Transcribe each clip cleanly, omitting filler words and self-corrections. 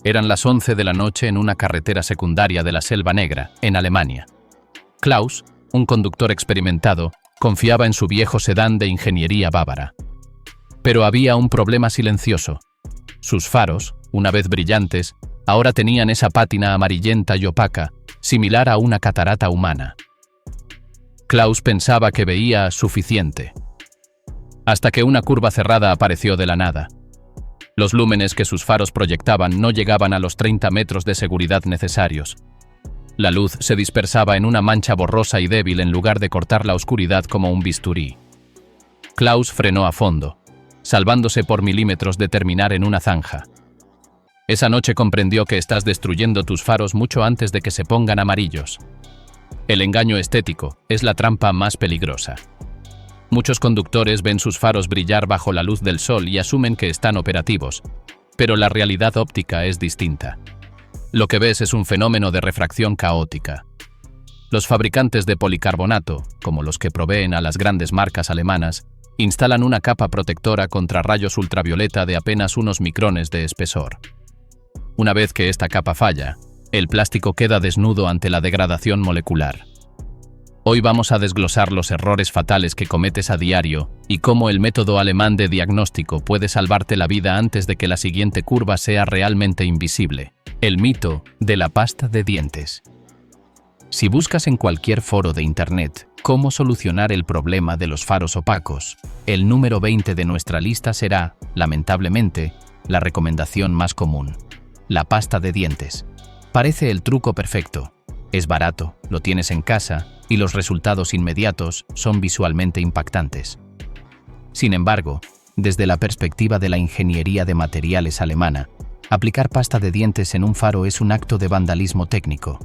Eran las 11 de la noche en una carretera secundaria de la Selva Negra, en Alemania. Klaus, un conductor experimentado, confiaba en su viejo sedán de ingeniería bávara. Pero había un problema silencioso. Sus faros, una vez brillantes, ahora tenían esa pátina amarillenta y opaca, similar a una catarata humana. Klaus pensaba que veía suficiente. Hasta que una curva cerrada apareció de la nada. Los lúmenes que sus faros proyectaban no llegaban a los 30 metros de seguridad necesarios. La luz se dispersaba en una mancha borrosa y débil en lugar de cortar la oscuridad como un bisturí. Klaus frenó a fondo, salvándose por milímetros de terminar en una zanja. Esa noche comprendió que estás destruyendo tus faros mucho antes de que se pongan amarillos. El engaño estético es la trampa más peligrosa. Muchos conductores ven sus faros brillar bajo la luz del sol y asumen que están operativos, pero la realidad óptica es distinta. Lo que ves es un fenómeno de refracción caótica. Los fabricantes de policarbonato, como los que proveen a las grandes marcas alemanas, instalan una capa protectora contra rayos ultravioleta de apenas unos micrones de espesor. Una vez que esta capa falla, el plástico queda desnudo ante la degradación molecular. Hoy vamos a desglosar los errores fatales que cometes a diario y cómo el método alemán de diagnóstico puede salvarte la vida antes de que la siguiente curva sea realmente invisible. El mito de la pasta de dientes. Si buscas en cualquier foro de Internet cómo solucionar el problema de los faros opacos, el número 20 de nuestra lista será, lamentablemente, la recomendación más común: la pasta de dientes. Parece el truco perfecto. Es barato, lo tienes en casa y los resultados inmediatos son visualmente impactantes. Sin embargo, desde la perspectiva de la ingeniería de materiales alemana, aplicar pasta de dientes en un faro es un acto de vandalismo técnico.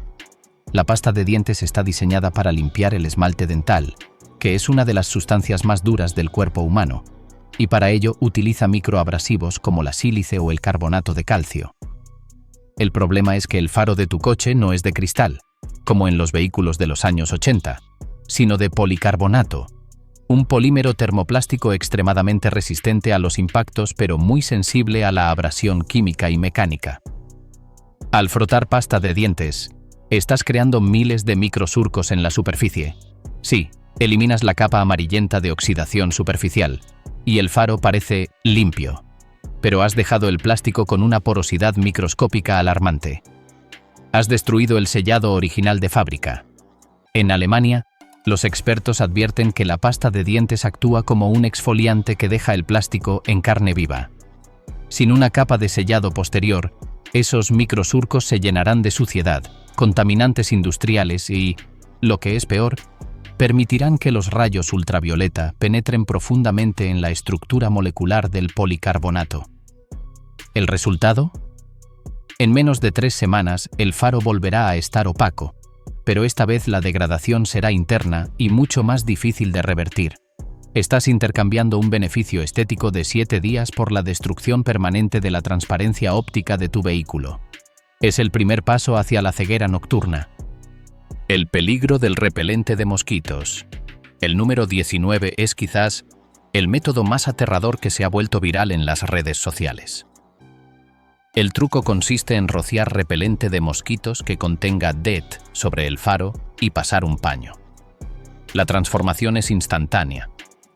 La pasta de dientes está diseñada para limpiar el esmalte dental, que es una de las sustancias más duras del cuerpo humano, y para ello utiliza microabrasivos como la sílice o el carbonato de calcio. El problema es que el faro de tu coche no es de cristal, como en los vehículos de los años 80, sino de policarbonato, un polímero termoplástico extremadamente resistente a los impactos pero muy sensible a la abrasión química y mecánica. Al frotar pasta de dientes, estás creando miles de microsurcos en la superficie. Sí, eliminas la capa amarillenta de oxidación superficial, y el faro parece limpio, pero has dejado el plástico con una porosidad microscópica alarmante. Has destruido el sellado original de fábrica. En Alemania, los expertos advierten que la pasta de dientes actúa como un exfoliante que deja el plástico en carne viva. Sin una capa de sellado posterior, esos microsurcos se llenarán de suciedad, contaminantes industriales y, lo que es peor, permitirán que los rayos ultravioleta penetren profundamente en la estructura molecular del policarbonato. ¿El resultado? En menos de 3 semanas, el faro volverá a estar opaco, pero esta vez la degradación será interna y mucho más difícil de revertir. Estás intercambiando un beneficio estético de 7 días por la destrucción permanente de la transparencia óptica de tu vehículo. Es el primer paso hacia la ceguera nocturna. El peligro del repelente de mosquitos. El número 19 es quizás el método más aterrador que se ha vuelto viral en las redes sociales. El truco consiste en rociar repelente de mosquitos que contenga DEET sobre el faro y pasar un paño. La transformación es instantánea.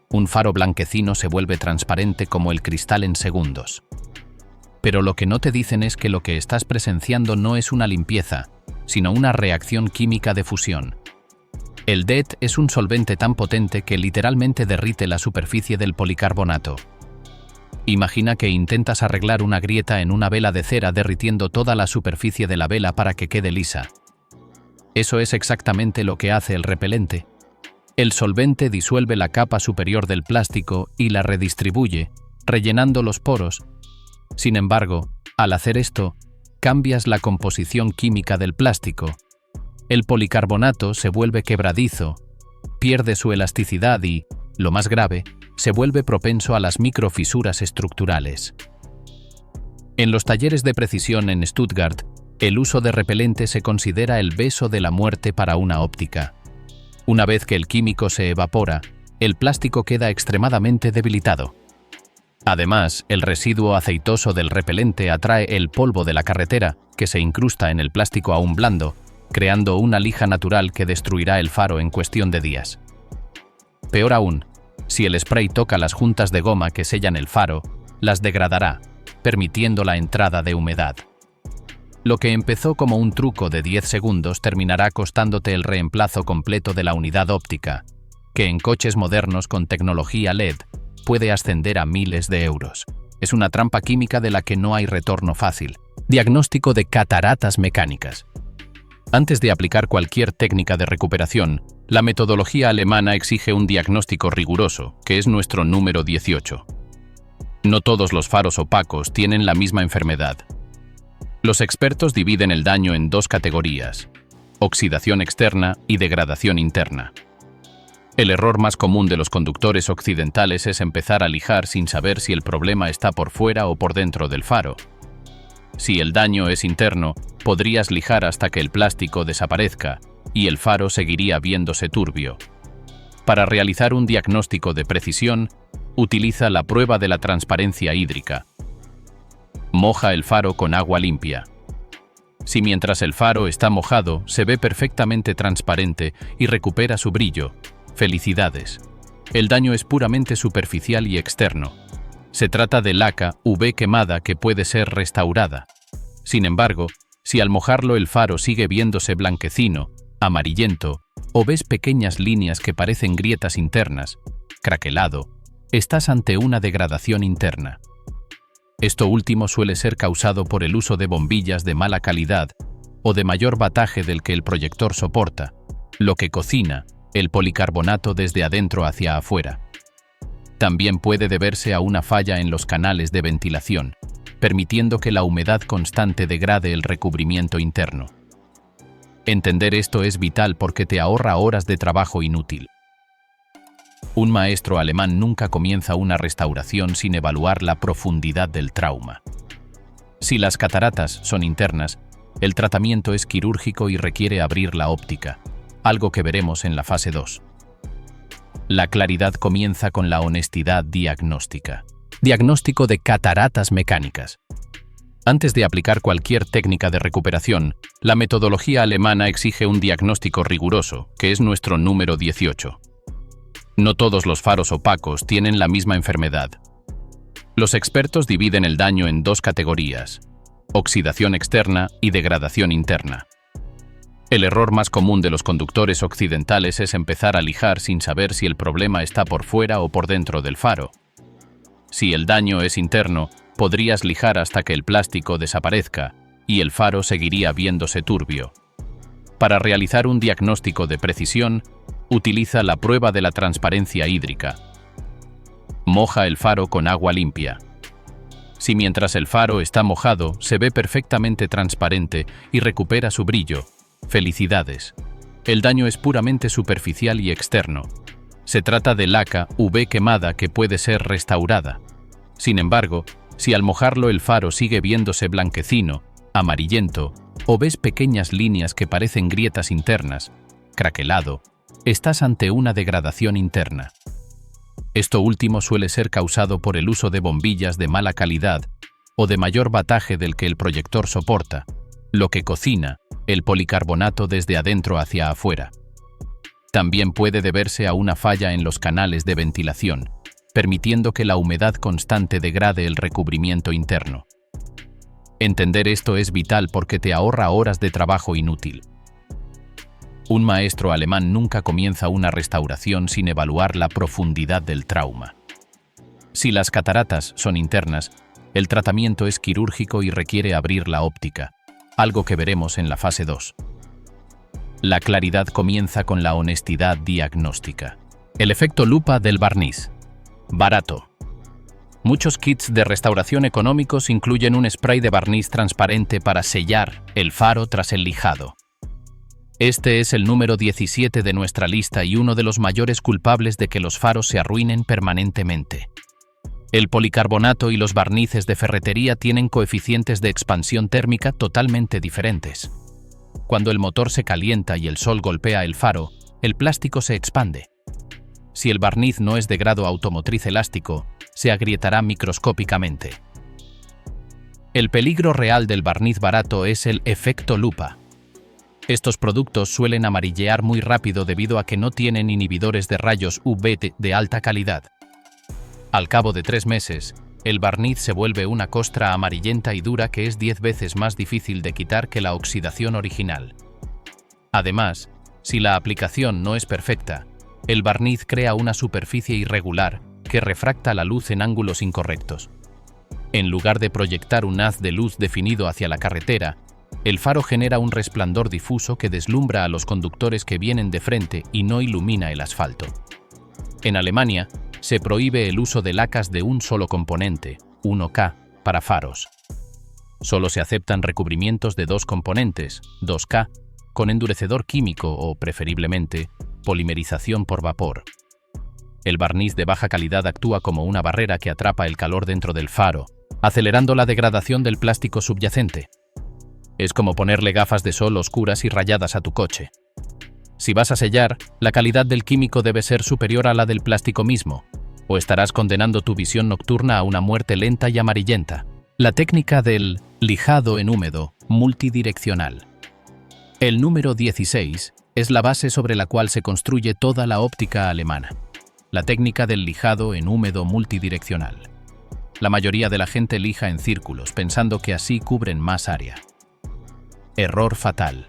Un faro blanquecino se vuelve transparente como el cristal en segundos. Pero lo que no te dicen es que lo que estás presenciando no es una limpieza, sino una reacción química de fusión. El DEET es un solvente tan potente que literalmente derrite la superficie del policarbonato. Imagina que intentas arreglar una grieta en una vela de cera derritiendo toda la superficie de la vela para que quede lisa. Eso es exactamente lo que hace el repelente. El solvente disuelve la capa superior del plástico y la redistribuye, rellenando los poros. Sin embargo, al hacer esto, cambias la composición química del plástico. El policarbonato se vuelve quebradizo, pierde su elasticidad y, lo más grave, se vuelve propenso a las microfisuras estructurales. En los talleres de precisión en Stuttgart, el uso de repelente se considera el beso de la muerte para una óptica. Una vez que el químico se evapora, el plástico queda extremadamente debilitado. Además, el residuo aceitoso del repelente atrae el polvo de la carretera, que se incrusta en el plástico aún blando, creando una lija natural que destruirá el faro en cuestión de días. Peor aún, si el spray toca las juntas de goma que sellan el faro, las degradará, permitiendo la entrada de humedad. Lo que empezó como un truco de 10 segundos terminará costándote el reemplazo completo de la unidad óptica, que en coches modernos con tecnología LED puede ascender a miles de euros. Es una trampa química de la que no hay retorno fácil. Diagnóstico de cataratas mecánicas. Antes de aplicar cualquier técnica de recuperación, la metodología alemana exige un diagnóstico riguroso, que es nuestro número 18. No todos los faros opacos tienen la misma enfermedad. Los expertos dividen el daño en dos categorías: oxidación externa y degradación interna. El error más común de los conductores occidentales es empezar a lijar sin saber si el problema está por fuera o por dentro del faro. Si el daño es interno, podrías lijar hasta que el plástico desaparezca y el faro seguiría viéndose turbio. Para realizar un diagnóstico de precisión, utiliza la prueba de la transparencia hídrica. Moja el faro con agua limpia. Si mientras el faro está mojado se ve perfectamente transparente y recupera su brillo, felicidades. El daño es puramente superficial y externo. Se trata de laca UV quemada que puede ser restaurada. Sin embargo, si al mojarlo el faro sigue viéndose blanquecino, amarillento, o ves pequeñas líneas que parecen grietas internas, craquelado, estás ante una degradación interna. Esto último suele ser causado por el uso de bombillas de mala calidad o de mayor bataje del que el proyector soporta, lo que cocina el policarbonato desde adentro hacia afuera. También puede deberse a una falla en los canales de ventilación, permitiendo que la humedad constante degrade el recubrimiento interno. Entender esto es vital porque te ahorra horas de trabajo inútil. Un maestro alemán nunca comienza una restauración sin evaluar la profundidad del trauma. Si las cataratas son internas, el tratamiento es quirúrgico y requiere abrir la óptica, algo que veremos en la fase 2. La claridad comienza con la honestidad diagnóstica. Diagnóstico de cataratas mecánicas. Antes de aplicar cualquier técnica de recuperación, la metodología alemana exige un diagnóstico riguroso, que es nuestro número 18. No todos los faros opacos tienen la misma enfermedad. Los expertos dividen el daño en dos categorías: oxidación externa y degradación interna. El error más común de los conductores occidentales es empezar a lijar sin saber si el problema está por fuera o por dentro del faro. Si el daño es interno, podrías lijar hasta que el plástico desaparezca y el faro seguiría viéndose turbio. Para realizar un diagnóstico de precisión, utiliza la prueba de la transparencia hídrica. Moja el faro con agua limpia. Si mientras el faro está mojado se ve perfectamente transparente y recupera su brillo, felicidades. El daño es puramente superficial y externo. Se trata de laca UV quemada que puede ser restaurada. Sin embargo, si al mojarlo el faro sigue viéndose blanquecino, amarillento, o ves pequeñas líneas que parecen grietas internas, craquelado, estás ante una degradación interna. Esto último suele ser causado por el uso de bombillas de mala calidad o de mayor bataje del que el proyector soporta, lo que cocina el policarbonato desde adentro hacia afuera. También puede deberse a una falla en los canales de ventilación, permitiendo que la humedad constante degrade el recubrimiento interno. Entender esto es vital porque te ahorra horas de trabajo inútil. Un maestro alemán nunca comienza una restauración sin evaluar la profundidad del trauma. Si las cataratas son internas, el tratamiento es quirúrgico y requiere abrir la óptica, algo que veremos en la fase 2. La claridad comienza con la honestidad diagnóstica. El efecto lupa del barniz. Barato. Muchos kits de restauración económicos incluyen un spray de barniz transparente para sellar el faro tras el lijado. Este es el número 17 de nuestra lista y uno de los mayores culpables de que los faros se arruinen permanentemente. El policarbonato y los barnices de ferretería tienen coeficientes de expansión térmica totalmente diferentes. Cuando el motor se calienta y el sol golpea el faro, el plástico se expande. Si el barniz no es de grado automotriz elástico, se agrietará microscópicamente. El peligro real del barniz barato es el efecto lupa. Estos productos suelen amarillear muy rápido debido a que no tienen inhibidores de rayos UV de alta calidad. Al cabo de 3 meses, el barniz se vuelve una costra amarillenta y dura que es 10 veces más difícil de quitar que la oxidación original. Además, si la aplicación no es perfecta, el barniz crea una superficie irregular que refracta la luz en ángulos incorrectos. En lugar de proyectar un haz de luz definido hacia la carretera, el faro genera un resplandor difuso que deslumbra a los conductores que vienen de frente y no ilumina el asfalto. En Alemania, se prohíbe el uso de lacas de un solo componente, 1K, para faros. Solo se aceptan recubrimientos de 2 componentes, 2K, con endurecedor químico o, preferiblemente, polimerización por vapor. El barniz de baja calidad actúa como una barrera que atrapa el calor dentro del faro, acelerando la degradación del plástico subyacente. Es como ponerle gafas de sol oscuras y rayadas a tu coche. Si vas a sellar, la calidad del químico debe ser superior a la del plástico mismo, o estarás condenando tu visión nocturna a una muerte lenta y amarillenta. La técnica del lijado en húmedo multidireccional. El número 16 es la base sobre la cual se construye toda la óptica alemana. La técnica del lijado en húmedo multidireccional. La mayoría de la gente lija en círculos, pensando que así cubren más área. Error fatal.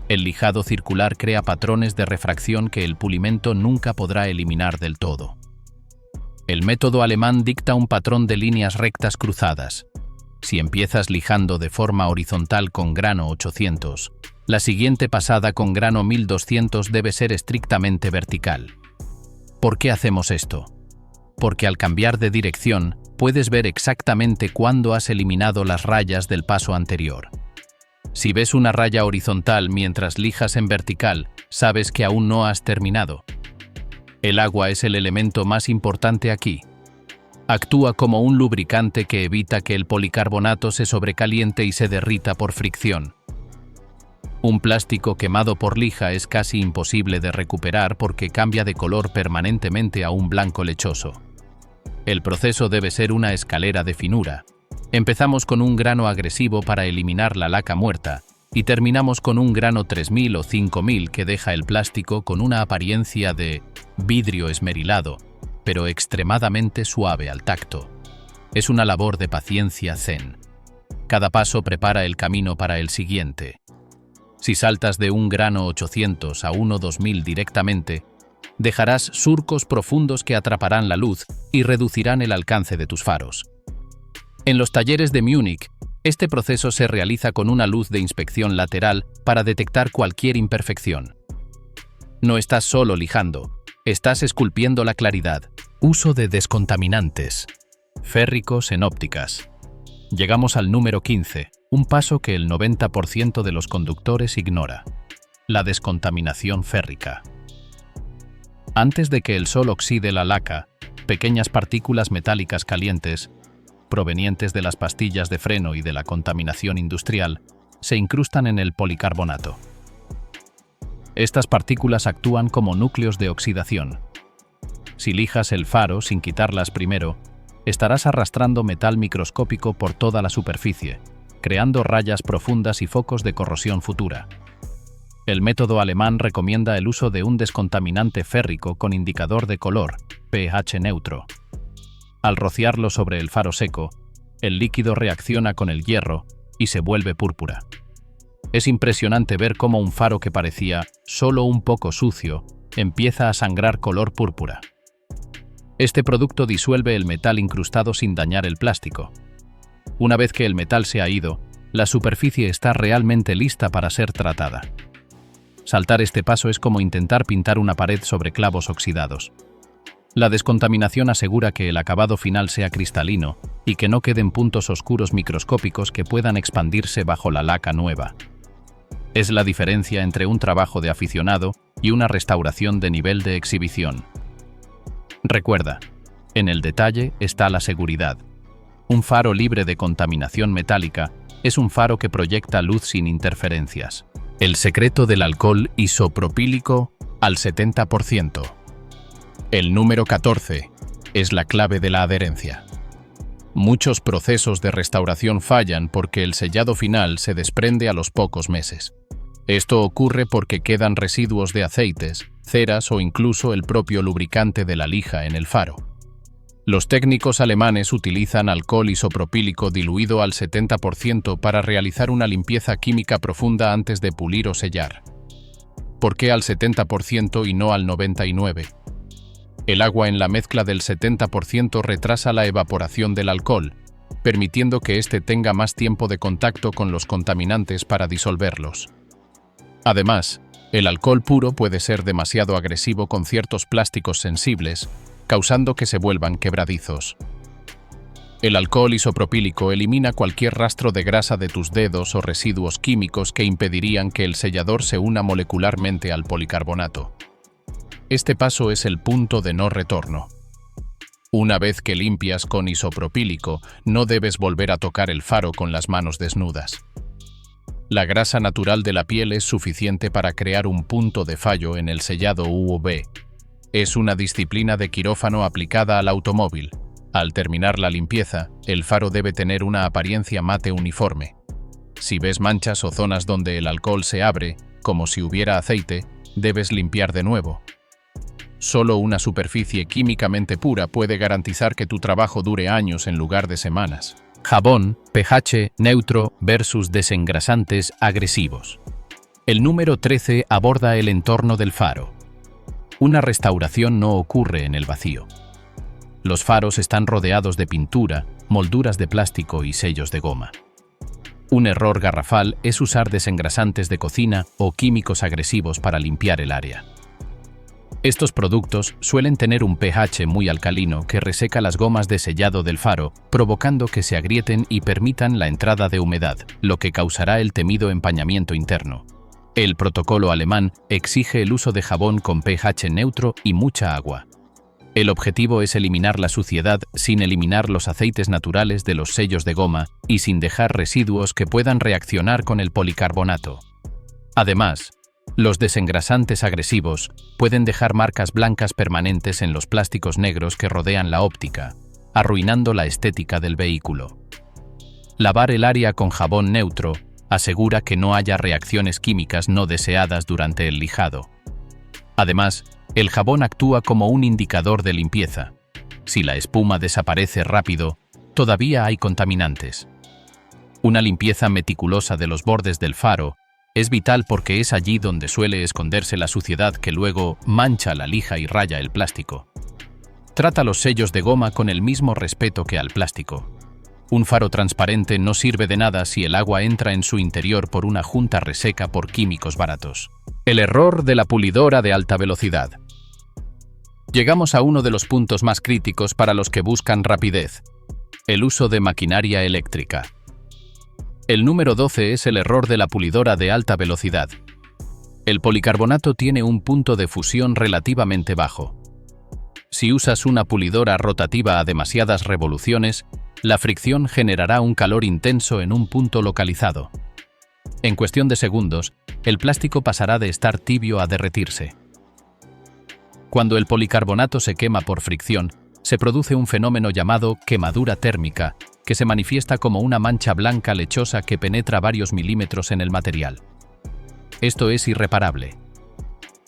El lijado circular crea patrones de refracción que el pulimento nunca podrá eliminar del todo. El método alemán dicta un patrón de líneas rectas cruzadas. Si empiezas lijando de forma horizontal con grano 800, la siguiente pasada con grano 1200 debe ser estrictamente vertical. ¿Por qué hacemos esto? Porque al cambiar de dirección, puedes ver exactamente cuándo has eliminado las rayas del paso anterior. Si ves una raya horizontal mientras lijas en vertical, sabes que aún no has terminado. El agua es el elemento más importante aquí. Actúa como un lubricante que evita que el policarbonato se sobrecaliente y se derrita por fricción. Un plástico quemado por lija es casi imposible de recuperar porque cambia de color permanentemente a un blanco lechoso. El proceso debe ser una escalera de finura. Empezamos con un grano agresivo para eliminar la laca muerta y terminamos con un grano 3000 o 5000 que deja el plástico con una apariencia de vidrio esmerilado, pero extremadamente suave al tacto. Es una labor de paciencia zen. Cada paso prepara el camino para el siguiente. Si saltas de un grano 800 a uno 2000 directamente, dejarás surcos profundos que atraparán la luz y reducirán el alcance de tus faros. En los talleres de Múnich, este proceso se realiza con una luz de inspección lateral para detectar cualquier imperfección. No estás solo lijando, estás esculpiendo la claridad. Uso de descontaminantes férricos en ópticas. Llegamos al número 15, un paso que el 90% de los conductores ignora: la descontaminación férrica. Antes de que el sol oxide la laca, pequeñas partículas metálicas calientes, provenientes de las pastillas de freno y de la contaminación industrial, se incrustan en el policarbonato. Estas partículas actúan como núcleos de oxidación. Si lijas el faro sin quitarlas primero, estarás arrastrando metal microscópico por toda la superficie, creando rayas profundas y focos de corrosión futura. El método alemán recomienda el uso de un descontaminante férrico con indicador de color, pH neutro. Al rociarlo sobre el faro seco, el líquido reacciona con el hierro y se vuelve púrpura. Es impresionante ver cómo un faro que parecía solo un poco sucio empieza a sangrar color púrpura. Este producto disuelve el metal incrustado sin dañar el plástico. Una vez que el metal se ha ido, la superficie está realmente lista para ser tratada. Saltar este paso es como intentar pintar una pared sobre clavos oxidados. La descontaminación asegura que el acabado final sea cristalino y que no queden puntos oscuros microscópicos que puedan expandirse bajo la laca nueva. Es la diferencia entre un trabajo de aficionado y una restauración de nivel de exhibición. Recuerda, en el detalle está la seguridad. Un faro libre de contaminación metálica es un faro que proyecta luz sin interferencias. El secreto del alcohol isopropílico al 70%. El número 14 es la clave de la adherencia. Muchos procesos de restauración fallan porque el sellado final se desprende a los pocos meses. Esto ocurre porque quedan residuos de aceites, ceras o incluso el propio lubricante de la lija en el faro. Los técnicos alemanes utilizan alcohol isopropílico diluido al 70% para realizar una limpieza química profunda antes de pulir o sellar. ¿Por qué al 70% y no al 99%? El agua en la mezcla del 70% retrasa la evaporación del alcohol, permitiendo que éste tenga más tiempo de contacto con los contaminantes para disolverlos. Además, el alcohol puro puede ser demasiado agresivo con ciertos plásticos sensibles, causando que se vuelvan quebradizos. El alcohol isopropílico elimina cualquier rastro de grasa de tus dedos o residuos químicos que impedirían que el sellador se una molecularmente al policarbonato. Este paso es el punto de no retorno. Una vez que limpias con isopropílico, no debes volver a tocar el faro con las manos desnudas. La grasa natural de la piel es suficiente para crear un punto de fallo en el sellado UV. Es una disciplina de quirófano aplicada al automóvil. Al terminar la limpieza, el faro debe tener una apariencia mate uniforme. Si ves manchas o zonas donde el alcohol se abre, como si hubiera aceite, debes limpiar de nuevo. Solo una superficie químicamente pura puede garantizar que tu trabajo dure años en lugar de semanas. Jabón, pH neutro versus desengrasantes agresivos. El número 13 aborda el entorno del faro. Una restauración no ocurre en el vacío. Los faros están rodeados de pintura, molduras de plástico y sellos de goma. Un error garrafal es usar desengrasantes de cocina o químicos agresivos para limpiar el área. Estos productos suelen tener un pH muy alcalino que reseca las gomas de sellado del faro, provocando que se agrieten y permitan la entrada de humedad, lo que causará el temido empañamiento interno. El protocolo alemán exige el uso de jabón con pH neutro y mucha agua. El objetivo es eliminar la suciedad sin eliminar los aceites naturales de los sellos de goma y sin dejar residuos que puedan reaccionar con el policarbonato. Además, los desengrasantes agresivos pueden dejar marcas blancas permanentes en los plásticos negros que rodean la óptica, arruinando la estética del vehículo. Lavar el área con jabón neutro asegura que no haya reacciones químicas no deseadas durante el lijado. Además, el jabón actúa como un indicador de limpieza. Si la espuma desaparece rápido, todavía hay contaminantes. Una limpieza meticulosa de los bordes del faro es vital porque es allí donde suele esconderse la suciedad que luego mancha la lija y raya el plástico. Trata los sellos de goma con el mismo respeto que al plástico. Un faro transparente no sirve de nada si el agua entra en su interior por una junta reseca por químicos baratos. El error de la pulidora de alta velocidad. Llegamos a uno de los puntos más críticos para los que buscan rapidez: el uso de maquinaria eléctrica. El número 12 es el error de la pulidora de alta velocidad. El policarbonato tiene un punto de fusión relativamente bajo. Si usas una pulidora rotativa a demasiadas revoluciones, la fricción generará un calor intenso en un punto localizado. En cuestión de segundos, el plástico pasará de estar tibio a derretirse. Cuando el policarbonato se quema por fricción, se produce un fenómeno llamado quemadura térmica, que se manifiesta como una mancha blanca lechosa que penetra varios milímetros en el material. Esto es irreparable.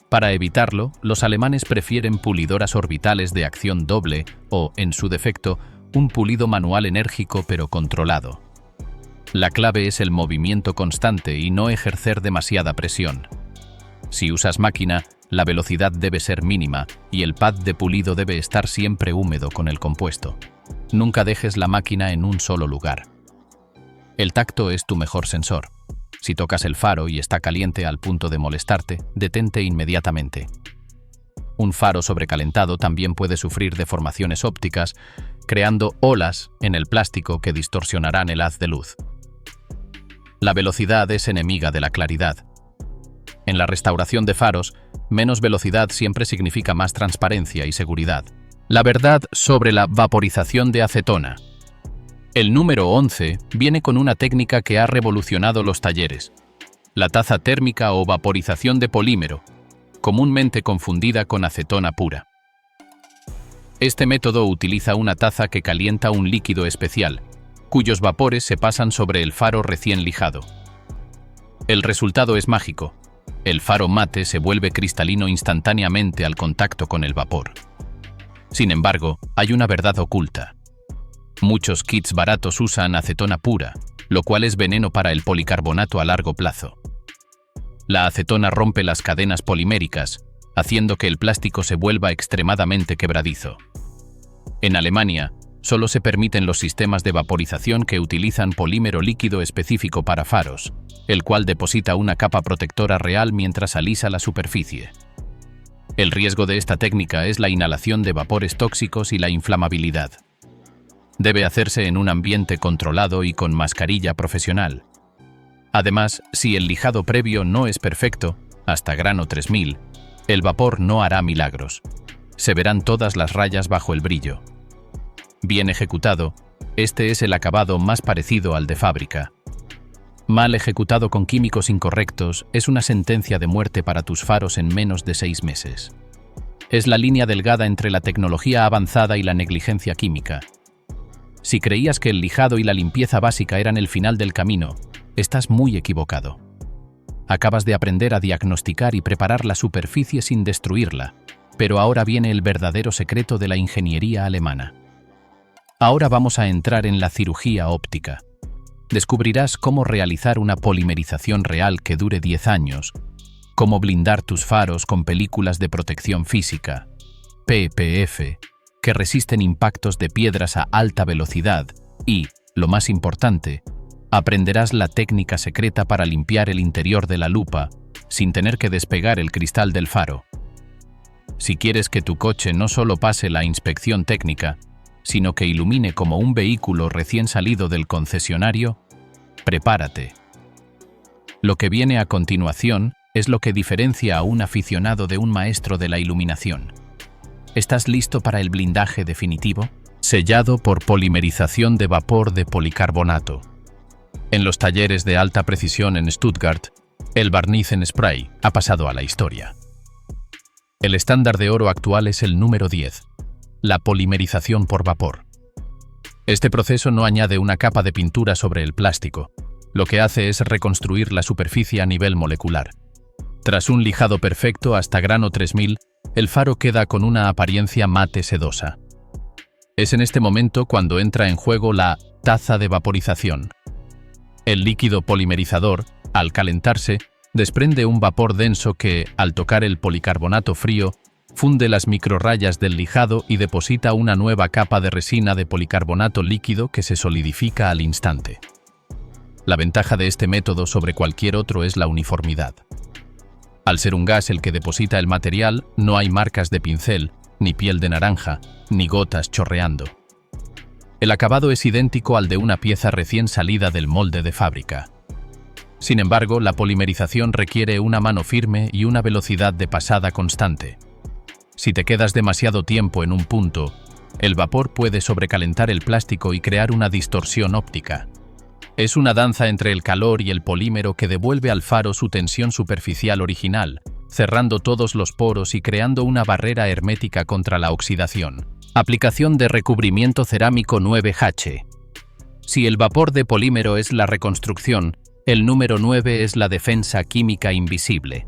Para evitarlo, los alemanes prefieren pulidoras orbitales de acción doble o, en su defecto, un pulido manual enérgico pero controlado. La clave es el movimiento constante y no ejercer demasiada presión. Si usas máquina, la velocidad debe ser mínima y el pad de pulido debe estar siempre húmedo con el compuesto. Nunca dejes la máquina en un solo lugar. El tacto es tu mejor sensor. Si tocas el faro y está caliente al punto de molestarte, detente inmediatamente. Un faro sobrecalentado también puede sufrir deformaciones ópticas, creando olas en el plástico que distorsionarán el haz de luz. La velocidad es enemiga de la claridad. En la restauración de faros, menos velocidad siempre significa más transparencia y seguridad. La verdad sobre la vaporización de acetona. El número 11 viene con una técnica que ha revolucionado los talleres: la taza térmica o vaporización de polímero, comúnmente confundida con acetona pura. Este método utiliza una taza que calienta un líquido especial, cuyos vapores se pasan sobre el faro recién lijado. El resultado es mágico. El faro mate se vuelve cristalino instantáneamente al contacto con el vapor. Sin embargo, hay una verdad oculta. Muchos kits baratos usan acetona pura, lo cual es veneno para el policarbonato a largo plazo. La acetona rompe las cadenas poliméricas, haciendo que el plástico se vuelva extremadamente quebradizo. En Alemania, solo se permiten los sistemas de vaporización que utilizan polímero líquido específico para faros, el cual deposita una capa protectora real mientras alisa la superficie. El riesgo de esta técnica es la inhalación de vapores tóxicos y la inflamabilidad. Debe hacerse en un ambiente controlado y con mascarilla profesional. Además, si el lijado previo no es perfecto, hasta grano 3000, el vapor no hará milagros. Se verán todas las rayas bajo el brillo. Bien ejecutado, este es el acabado más parecido al de fábrica. Mal ejecutado con químicos incorrectos, es una sentencia de muerte para tus faros en menos de 6 meses. Es la línea delgada entre la tecnología avanzada y la negligencia química. Si creías que el lijado y la limpieza básica eran el final del camino, estás muy equivocado. Acabas de aprender a diagnosticar y preparar la superficie sin destruirla, pero ahora viene el verdadero secreto de la ingeniería alemana. Ahora vamos a entrar en la cirugía óptica. Descubrirás cómo realizar una polimerización real que dure 10 años, cómo blindar tus faros con películas de protección física, PPF, que resisten impactos de piedras a alta velocidad y, lo más importante, aprenderás la técnica secreta para limpiar el interior de la lupa sin tener que despegar el cristal del faro. Si quieres que tu coche no solo pase la inspección técnica, sino que ilumine como un vehículo recién salido del concesionario, prepárate. Lo que viene a continuación es lo que diferencia a un aficionado de un maestro de la iluminación. ¿Estás listo para el blindaje definitivo? Sellado por polimerización de vapor de policarbonato. En los talleres de alta precisión en Stuttgart, el barniz en spray ha pasado a la historia. El estándar de oro actual es el número 10. La polimerización por vapor. Este proceso no añade una capa de pintura sobre el plástico. Lo que hace es reconstruir la superficie a nivel molecular. Tras un lijado perfecto hasta grano 3000, el faro queda con una apariencia mate sedosa. Es en este momento cuando entra en juego la taza de vaporización. El líquido polimerizador, al calentarse, desprende un vapor denso que, al tocar el policarbonato frío, funde las microrrayas del lijado y deposita una nueva capa de resina de policarbonato líquido que se solidifica al instante. La ventaja de este método sobre cualquier otro es la uniformidad. Al ser un gas el que deposita el material, no hay marcas de pincel, ni piel de naranja, ni gotas chorreando. El acabado es idéntico al de una pieza recién salida del molde de fábrica. Sin embargo, la polimerización requiere una mano firme y una velocidad de pasada constante. Si te quedas demasiado tiempo en un punto, el vapor puede sobrecalentar el plástico y crear una distorsión óptica. Es una danza entre el calor y el polímero que devuelve al faro su tensión superficial original, cerrando todos los poros y creando una barrera hermética contra la oxidación. Aplicación de recubrimiento cerámico 9H. Si el vapor de polímero es la reconstrucción, el número 9 es la defensa química invisible.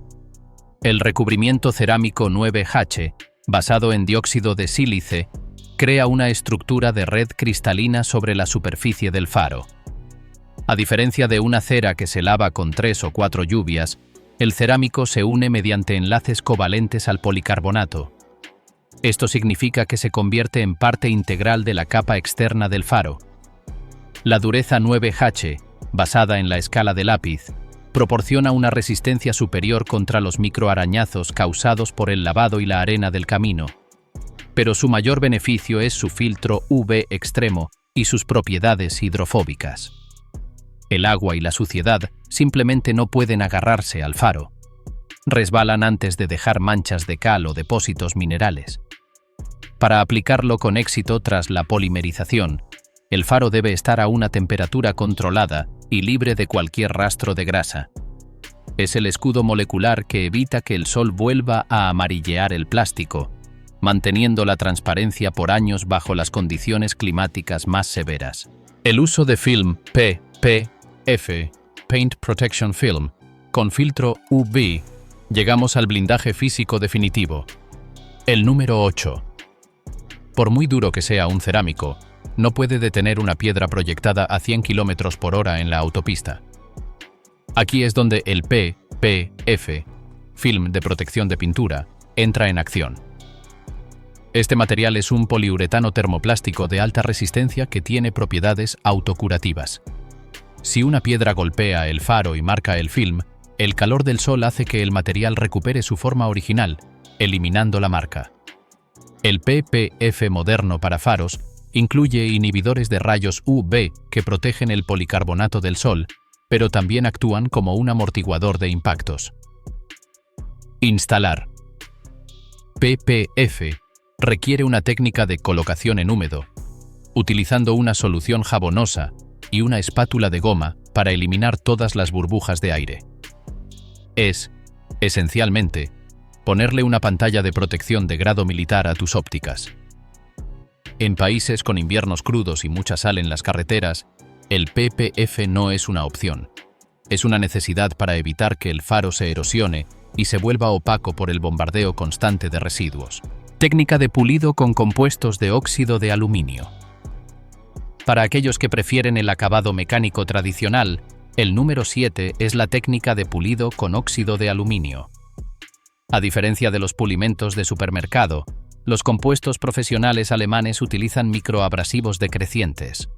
El recubrimiento cerámico 9H, basado en dióxido de sílice, crea una estructura de red cristalina sobre la superficie del faro. A diferencia de una cera que se lava con 3 o 4 lluvias, el cerámico se une mediante enlaces covalentes al policarbonato. Esto significa que se convierte en parte integral de la capa externa del faro. La dureza 9H, basada en la escala de lápiz, proporciona una resistencia superior contra los microarañazos causados por el lavado y la arena del camino. Pero su mayor beneficio es su filtro UV extremo y sus propiedades hidrofóbicas. El agua y la suciedad simplemente no pueden agarrarse al faro. Resbalan antes de dejar manchas de cal o depósitos minerales. Para aplicarlo con éxito tras la polimerización, el faro debe estar a una temperatura controlada y libre de cualquier rastro de grasa. Es el escudo molecular que evita que el sol vuelva a amarillear el plástico, manteniendo la transparencia por años bajo las condiciones climáticas más severas. El uso de film PPF, Paint Protection Film, con filtro UV, llegamos al blindaje físico definitivo. El número 8. Por muy duro que sea un cerámico, no puede detener una piedra proyectada a 100 km por hora en la autopista. Aquí es donde el PPF, Film de Protección de Pintura, entra en acción. Este material es un poliuretano termoplástico de alta resistencia que tiene propiedades autocurativas. Si una piedra golpea el faro y marca el film, el calor del sol hace que el material recupere su forma original, eliminando la marca. El PPF moderno para faros incluye inhibidores de rayos UV que protegen el policarbonato del sol, pero también actúan como un amortiguador de impactos. Instalar. PPF requiere una técnica de colocación en húmedo, utilizando una solución jabonosa y una espátula de goma para eliminar todas las burbujas de aire. Es, esencialmente, ponerle una pantalla de protección de grado militar a tus ópticas. En países con inviernos crudos y mucha sal en las carreteras, el PPF no es una opción. Es una necesidad para evitar que el faro se erosione y se vuelva opaco por el bombardeo constante de residuos. Técnica de pulido con compuestos de óxido de aluminio. Para aquellos que prefieren el acabado mecánico tradicional, el número 7 es la técnica de pulido con óxido de aluminio. A diferencia de los pulimentos de supermercado, los compuestos profesionales alemanes utilizan microabrasivos decrecientes.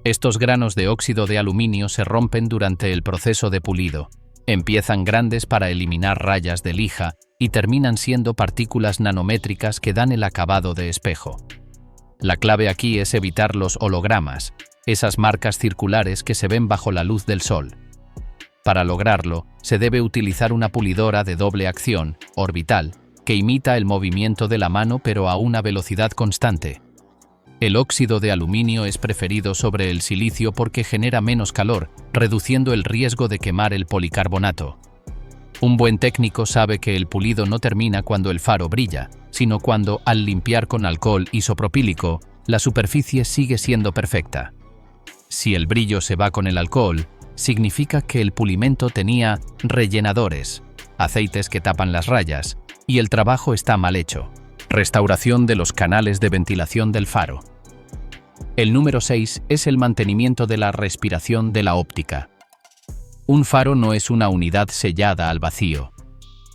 Estos granos de óxido de aluminio se rompen durante el proceso de pulido. Empiezan grandes para eliminar rayas de lija y terminan siendo partículas nanométricas que dan el acabado de espejo. La clave aquí es evitar los hologramas, esas marcas circulares que se ven bajo la luz del sol. Para lograrlo, se debe utilizar una pulidora de doble acción, orbital, que imita el movimiento de la mano pero a una velocidad constante. El óxido de aluminio es preferido sobre el silicio porque genera menos calor, reduciendo el riesgo de quemar el policarbonato. Un buen técnico sabe que el pulido no termina cuando el faro brilla, sino cuando, al limpiar con alcohol isopropílico, la superficie sigue siendo perfecta. Si el brillo se va con el alcohol, significa que el pulimento tenía rellenadores, aceites que tapan las rayas, y el trabajo está mal hecho. Restauración de los canales de ventilación del faro. El número 6 es el mantenimiento de la respiración de la óptica. Un faro no es una unidad sellada al vacío.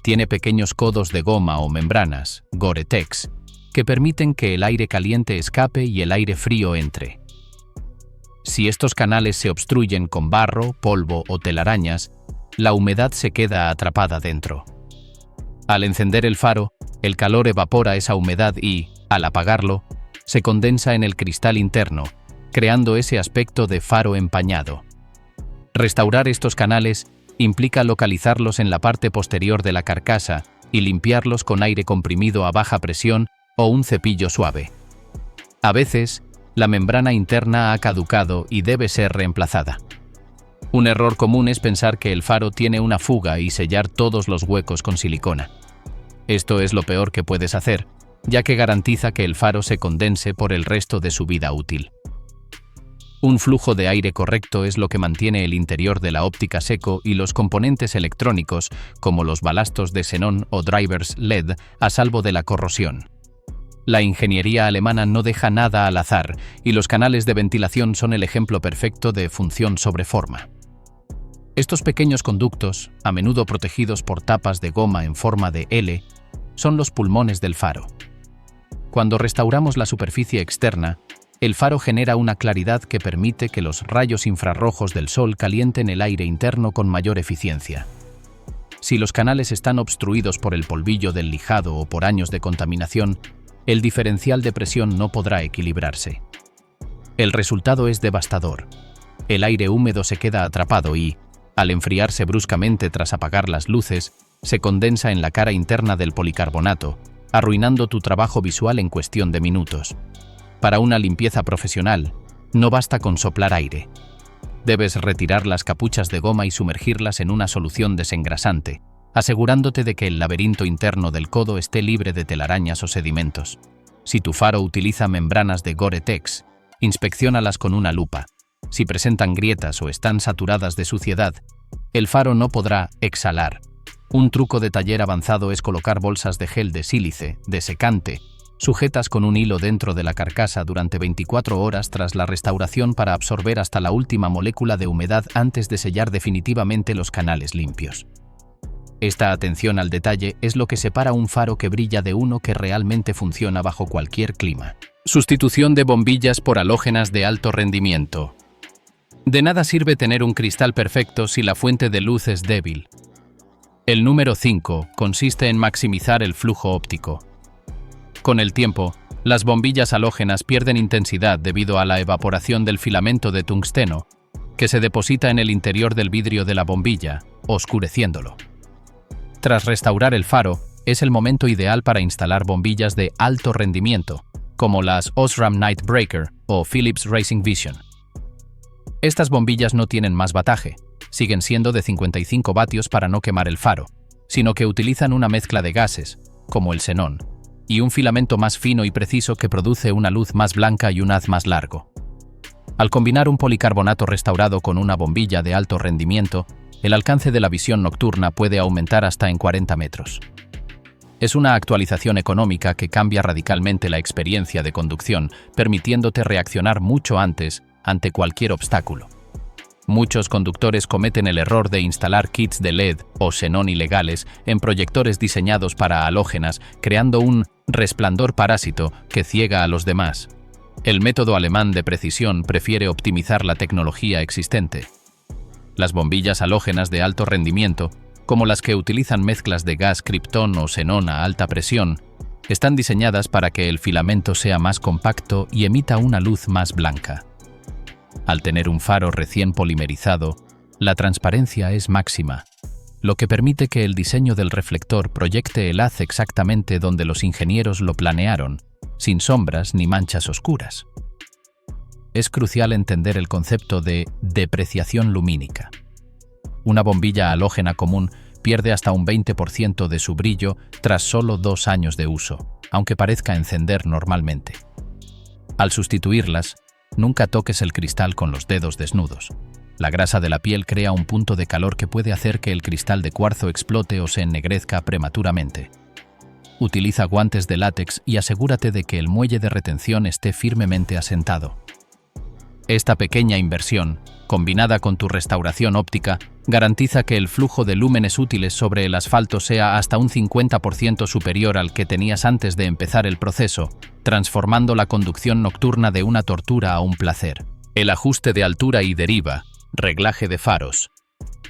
Tiene pequeños codos de goma o membranas, Gore-Tex, que permiten que el aire caliente escape y el aire frío entre. Si estos canales se obstruyen con barro, polvo o telarañas, la humedad se queda atrapada dentro. Al encender el faro, el calor evapora esa humedad y, al apagarlo, se condensa en el cristal interno, creando ese aspecto de faro empañado. Restaurar estos canales implica localizarlos en la parte posterior de la carcasa y limpiarlos con aire comprimido a baja presión o un cepillo suave. A veces, la membrana interna ha caducado y debe ser reemplazada. Un error común es pensar que el faro tiene una fuga y sellar todos los huecos con silicona. Esto es lo peor que puedes hacer, ya que garantiza que el faro se condense por el resto de su vida útil. Un flujo de aire correcto es lo que mantiene el interior de la óptica seco y los componentes electrónicos, como los balastos de xenón o drivers LED, a salvo de la corrosión. La ingeniería alemana no deja nada al azar, y los canales de ventilación son el ejemplo perfecto de función sobre forma. Estos pequeños conductos, a menudo protegidos por tapas de goma en forma de L, son los pulmones del faro. Cuando restauramos la superficie externa, el faro genera una claridad que permite que los rayos infrarrojos del sol calienten el aire interno con mayor eficiencia. Si los canales están obstruidos por el polvillo del lijado o por años de contaminación, el diferencial de presión no podrá equilibrarse. El resultado es devastador. El aire húmedo se queda atrapado y, al enfriarse bruscamente tras apagar las luces, se condensa en la cara interna del policarbonato, arruinando tu trabajo visual en cuestión de minutos. Para una limpieza profesional, no basta con soplar aire. Debes retirar las capuchas de goma y sumergirlas en una solución desengrasante, asegurándote de que el laberinto interno del codo esté libre de telarañas o sedimentos. Si tu faro utiliza membranas de Gore-Tex, inspecciónalas con una lupa. Si presentan grietas o están saturadas de suciedad, el faro no podrá exhalar. Un truco de taller avanzado es colocar bolsas de gel de sílice, desecante, sujetas con un hilo dentro de la carcasa durante 24 horas tras la restauración para absorber hasta la última molécula de humedad antes de sellar definitivamente los canales limpios. Esta atención al detalle es lo que separa un faro que brilla de uno que realmente funciona bajo cualquier clima. Sustitución de bombillas por halógenas de alto rendimiento. De nada sirve tener un cristal perfecto si la fuente de luz es débil. El número 5 consiste en maximizar el flujo óptico. Con el tiempo, las bombillas halógenas pierden intensidad debido a la evaporación del filamento de tungsteno, que se deposita en el interior del vidrio de la bombilla, oscureciéndolo. Tras restaurar el faro, es el momento ideal para instalar bombillas de alto rendimiento, como las Osram Night Breaker o Philips Racing Vision. Estas bombillas no tienen más vataje, siguen siendo de 55 vatios para no quemar el faro, sino que utilizan una mezcla de gases, como el xenón, y un filamento más fino y preciso que produce una luz más blanca y un haz más largo. Al combinar un policarbonato restaurado con una bombilla de alto rendimiento, el alcance de la visión nocturna puede aumentar hasta en 40 metros. Es una actualización económica que cambia radicalmente la experiencia de conducción, permitiéndote reaccionar mucho antes ante cualquier obstáculo. Muchos conductores cometen el error de instalar kits de LED o xenón ilegales en proyectores diseñados para halógenas, creando un resplandor parásito que ciega a los demás. El método alemán de precisión prefiere optimizar la tecnología existente. Las bombillas halógenas de alto rendimiento, como las que utilizan mezclas de gas kriptón o xenón a alta presión, están diseñadas para que el filamento sea más compacto y emita una luz más blanca. Al tener un faro recién polimerizado, la transparencia es máxima, lo que permite que el diseño del reflector proyecte el haz exactamente donde los ingenieros lo planearon, sin sombras ni manchas oscuras. Es crucial entender el concepto de depreciación lumínica. Una bombilla halógena común pierde hasta un 20% de su brillo tras solo 2 años de uso, aunque parezca encender normalmente. Al sustituirlas, nunca toques el cristal con los dedos desnudos. La grasa de la piel crea un punto de calor que puede hacer que el cristal de cuarzo explote o se ennegrezca prematuramente. Utiliza guantes de látex y asegúrate de que el muelle de retención esté firmemente asentado. Esta pequeña inversión, combinada con tu restauración óptica, garantiza que el flujo de lúmenes útiles sobre el asfalto sea hasta un 50% superior al que tenías antes de empezar el proceso, transformando la conducción nocturna de una tortura a un placer. El ajuste de altura y deriva, reglaje de faros.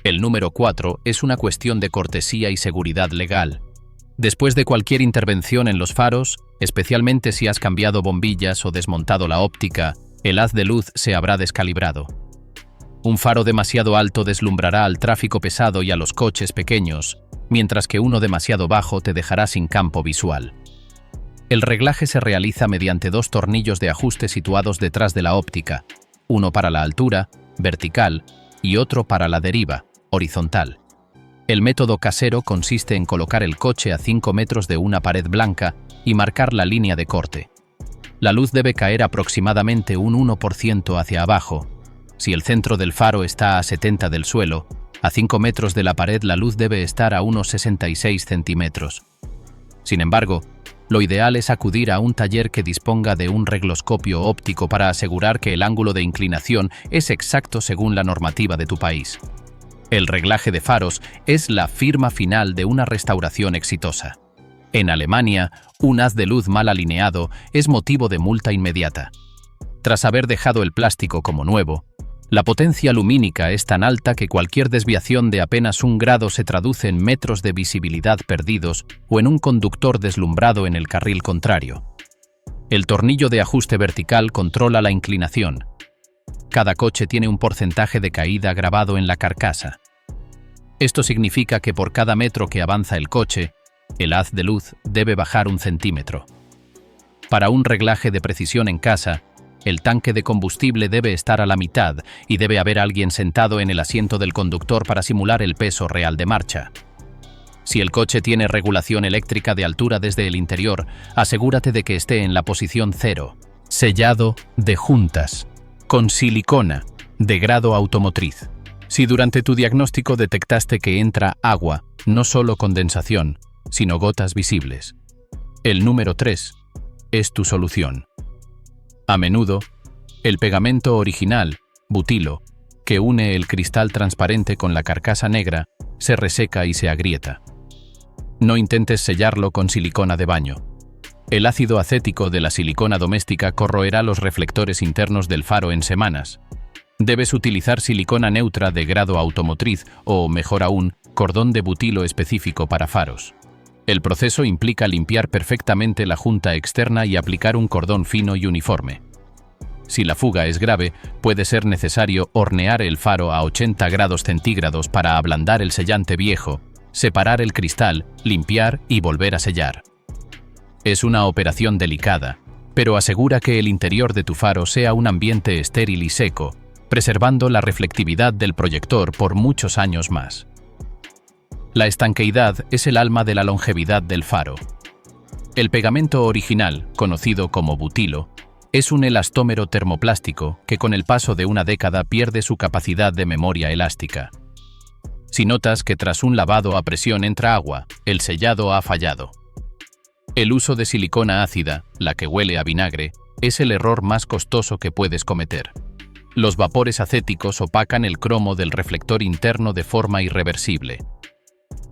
El número 4 es una cuestión de cortesía y seguridad legal. Después de cualquier intervención en los faros, especialmente si has cambiado bombillas o desmontado la óptica, el haz de luz se habrá descalibrado. Un faro demasiado alto deslumbrará al tráfico pesado y a los coches pequeños, mientras que uno demasiado bajo te dejará sin campo visual. El reglaje se realiza mediante 2 tornillos de ajuste situados detrás de la óptica, uno para la altura, vertical, y otro para la deriva, horizontal. El método casero consiste en colocar el coche a 5 metros de una pared blanca y marcar la línea de corte. La luz debe caer aproximadamente un 1% hacia abajo. Si el centro del faro está a 70 del suelo, a 5 metros de la pared la luz debe estar a unos 66 centímetros. Sin embargo, lo ideal es acudir a un taller que disponga de un regloscopio óptico para asegurar que el ángulo de inclinación es exacto según la normativa de tu país. El reglaje de faros es la firma final de una restauración exitosa. En Alemania, un haz de luz mal alineado es motivo de multa inmediata. Tras haber dejado el plástico como nuevo, la potencia lumínica es tan alta que cualquier desviación de apenas 1 grado se traduce en metros de visibilidad perdidos o en un conductor deslumbrado en el carril contrario. El tornillo de ajuste vertical controla la inclinación. Cada coche tiene un porcentaje de caída grabado en la carcasa. Esto significa que por cada metro que avanza el coche, el haz de luz debe bajar 1 centímetro. Para un reglaje de precisión en casa, el tanque de combustible debe estar a la mitad y debe haber alguien sentado en el asiento del conductor para simular el peso real de marcha. Si el coche tiene regulación eléctrica de altura desde el interior, asegúrate de que esté en la posición 0. Sellado de juntas. Con silicona, de grado automotriz. Si durante tu diagnóstico detectaste que entra agua, no solo condensación, sino gotas visibles. El número 3 es tu solución. A menudo, el pegamento original, butilo, que une el cristal transparente con la carcasa negra, se reseca y se agrieta. No intentes sellarlo con silicona de baño. El ácido acético de la silicona doméstica corroerá los reflectores internos del faro en semanas. Debes utilizar silicona neutra de grado automotriz o, mejor aún, cordón de butilo específico para faros. El proceso implica limpiar perfectamente la junta externa y aplicar un cordón fino y uniforme. Si la fuga es grave, puede ser necesario hornear el faro a 80 grados centígrados para ablandar el sellante viejo, separar el cristal, limpiar y volver a sellar. Es una operación delicada, pero asegura que el interior de tu faro sea un ambiente estéril y seco, preservando la reflectividad del proyector por muchos años más. La estanqueidad es el alma de la longevidad del faro. El pegamento original, conocido como butilo, es un elastómero termoplástico que con el paso de una década pierde su capacidad de memoria elástica. Si notas que tras un lavado a presión entra agua, el sellado ha fallado. El uso de silicona ácida, la que huele a vinagre, es el error más costoso que puedes cometer. Los vapores acéticos opacan el cromo del reflector interno de forma irreversible.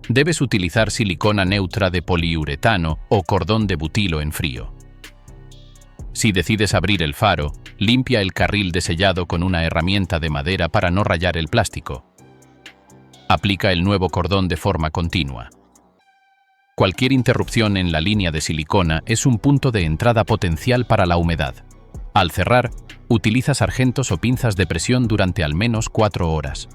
Debes utilizar silicona neutra de poliuretano o cordón de butilo en frío. Si decides abrir el faro, limpia el carril de sellado con una herramienta de madera para no rayar el plástico. Aplica el nuevo cordón de forma continua. Cualquier interrupción en la línea de silicona es un punto de entrada potencial para la humedad. Al cerrar, utiliza sargentos o pinzas de presión durante al menos 4 horas.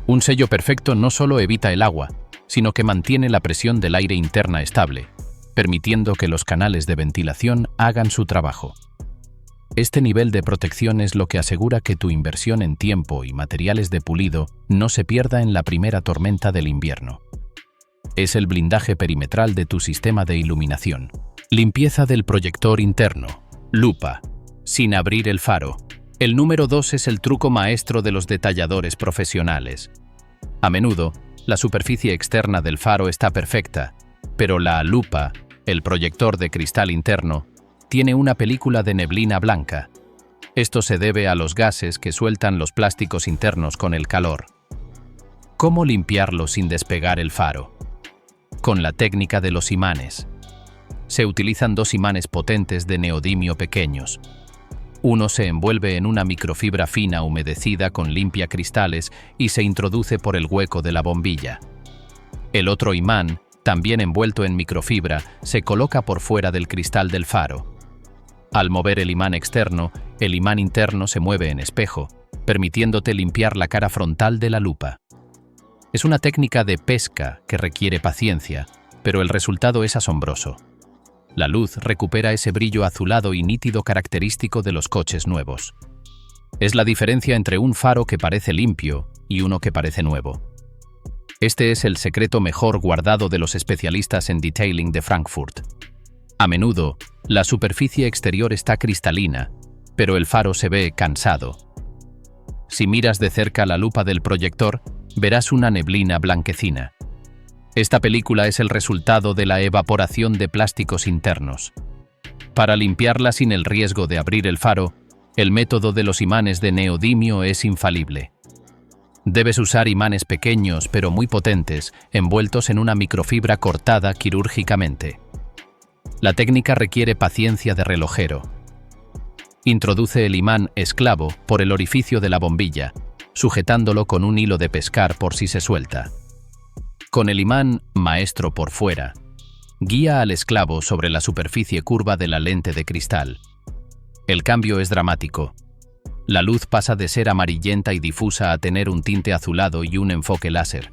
Un sello perfecto no solo evita el agua, sino que mantiene la presión del aire interna estable, permitiendo que los canales de ventilación hagan su trabajo. Este nivel de protección es lo que asegura que tu inversión en tiempo y materiales de pulido no se pierda en la primera tormenta del invierno. Es el blindaje perimetral de tu sistema de iluminación. Limpieza del proyector interno. Lupa. Sin abrir el faro. El número 2 es el truco maestro de los detalladores profesionales. A menudo, la superficie externa del faro está perfecta, pero la lupa, el proyector de cristal interno, tiene una película de neblina blanca. Esto se debe a los gases que sueltan los plásticos internos con el calor. ¿Cómo limpiarlo sin despegar el faro? Con la técnica de los imanes. Se utilizan 2 imanes potentes de neodimio pequeños. Uno se envuelve en una microfibra fina humedecida con limpiacristales y se introduce por el hueco de la bombilla. El otro imán, también envuelto en microfibra, se coloca por fuera del cristal del faro. Al mover el imán externo, el imán interno se mueve en espejo, permitiéndote limpiar la cara frontal de la lupa. Es una técnica de pesca que requiere paciencia, pero el resultado es asombroso. La luz recupera ese brillo azulado y nítido característico de los coches nuevos. Es la diferencia entre un faro que parece limpio y uno que parece nuevo. Este es el secreto mejor guardado de los especialistas en detailing de Frankfurt. A menudo, la superficie exterior está cristalina, pero el faro se ve cansado. Si miras de cerca la lupa del proyector, verás una neblina blanquecina. Esta película es el resultado de la evaporación de plásticos internos. Para limpiarla sin el riesgo de abrir el faro, el método de los imanes de neodimio es infalible. Debes usar imanes pequeños pero muy potentes, envueltos en una microfibra cortada quirúrgicamente. La técnica requiere paciencia de relojero. Introduce el imán esclavo por el orificio de la bombilla, sujetándolo con un hilo de pescar por si se suelta. Con el imán maestro por fuera, guía al esclavo sobre la superficie curva de la lente de cristal. El cambio es dramático. La luz pasa de ser amarillenta y difusa a tener un tinte azulado y un enfoque láser.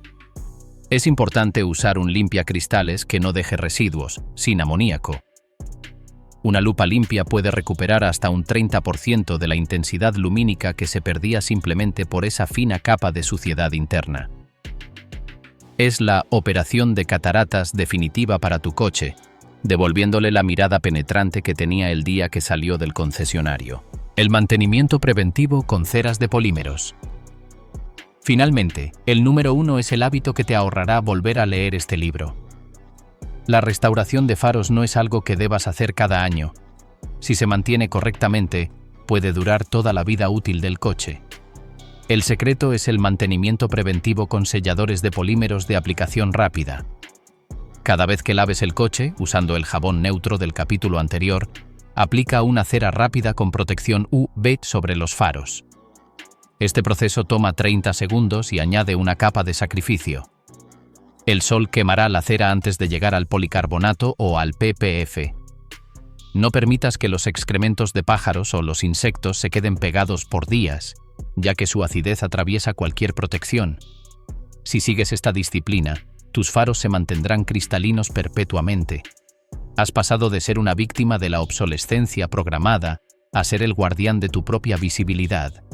Es importante usar un limpiacristales que no deje residuos, sin amoníaco. Una lupa limpia puede recuperar hasta un 30% de la intensidad lumínica que se perdía simplemente por esa fina capa de suciedad interna. Es la operación de cataratas definitiva para tu coche, devolviéndole la mirada penetrante que tenía el día que salió del concesionario. El mantenimiento preventivo con ceras de polímeros. Finalmente, el número 1 es el hábito que te ahorrará volver a leer este libro. La restauración de faros no es algo que debas hacer cada año. Si se mantiene correctamente, puede durar toda la vida útil del coche. El secreto es el mantenimiento preventivo con selladores de polímeros de aplicación rápida. Cada vez que laves el coche, usando el jabón neutro del capítulo anterior, aplica una cera rápida con protección UV sobre los faros. Este proceso toma 30 segundos y añade una capa de sacrificio. El sol quemará la cera antes de llegar al policarbonato o al PPF. No permitas que los excrementos de pájaros o los insectos se queden pegados por días, ya que su acidez atraviesa cualquier protección. Si sigues esta disciplina, tus faros se mantendrán cristalinos perpetuamente. Has pasado de ser una víctima de la obsolescencia programada a ser el guardián de tu propia visibilidad.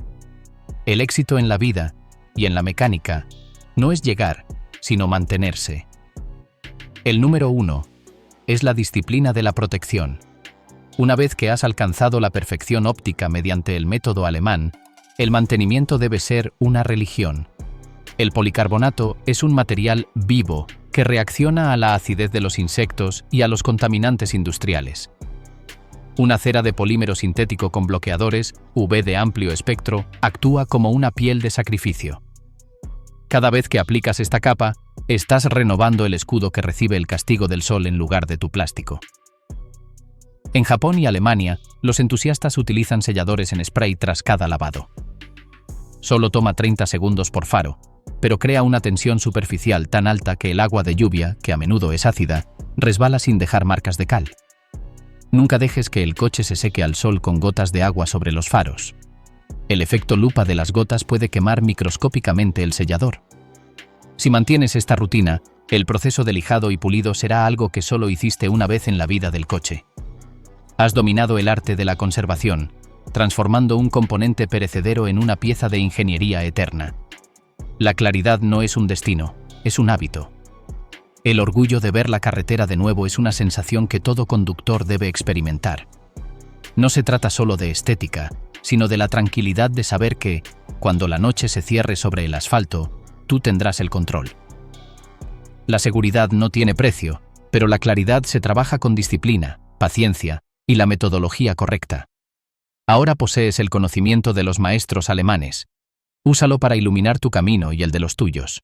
El éxito en la vida y en la mecánica no es llegar, sino mantenerse. El número 1 es la disciplina de la protección. Una vez que has alcanzado la perfección óptica mediante el método alemán, el mantenimiento debe ser una religión. El policarbonato es un material vivo que reacciona a la acidez de los insectos y a los contaminantes industriales. Una cera de polímero sintético con bloqueadores, UV de amplio espectro, actúa como una piel de sacrificio. Cada vez que aplicas esta capa, estás renovando el escudo que recibe el castigo del sol en lugar de tu plástico. En Japón y Alemania, los entusiastas utilizan selladores en spray tras cada lavado. Solo toma 30 segundos por faro, pero crea una tensión superficial tan alta que el agua de lluvia, que a menudo es ácida, resbala sin dejar marcas de cal. Nunca dejes que el coche se seque al sol con gotas de agua sobre los faros. El efecto lupa de las gotas puede quemar microscópicamente el sellador. Si mantienes esta rutina, el proceso de lijado y pulido será algo que solo hiciste una vez en la vida del coche. Has dominado el arte de la conservación, transformando un componente perecedero en una pieza de ingeniería eterna. La claridad no es un destino, es un hábito. El orgullo de ver la carretera de nuevo es una sensación que todo conductor debe experimentar. No se trata solo de estética, sino de la tranquilidad de saber que, cuando la noche se cierre sobre el asfalto, tú tendrás el control. La seguridad no tiene precio, pero la claridad se trabaja con disciplina, paciencia y la metodología correcta. Ahora posees el conocimiento de los maestros alemanes. Úsalo para iluminar tu camino y el de los tuyos.